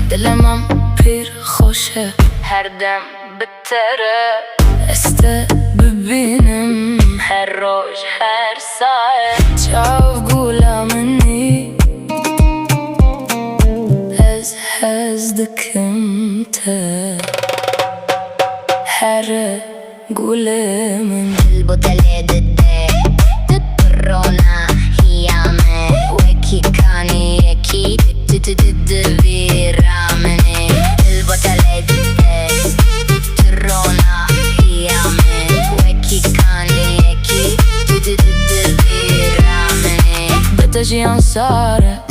دلم پیر خوشه هر دم بتره استه ببینم هر روز هر ساعت جواب گولمنی از دکم ته هر گولمن البطلة ضدي ترونا هيامي وكي كاني يكي ضد فيرامني البطلة ضدي ترونا هيامي وكي كاني يكي ضد فيرامني بتجي انصاره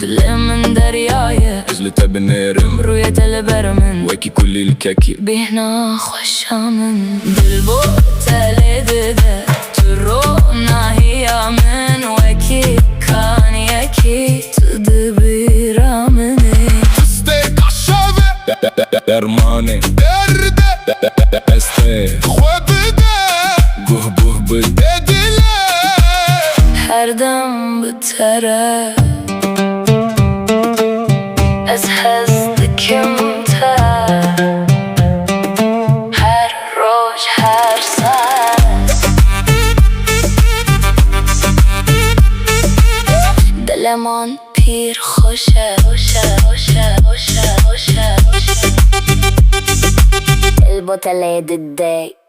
دل من دریای اجلت بنرم روی دل برمن وكي كل الكاكي بهنا خوشامن دل بو تلیده تو رو نهیا من وکی کان یکی تو دبیرامنی تستيق عالشافة درماني درده استه خوابده قهبه بد ادله هر دم بتره از دکم ته هر روز هر ساعت دلمان پیر خوشه البطلة ضدي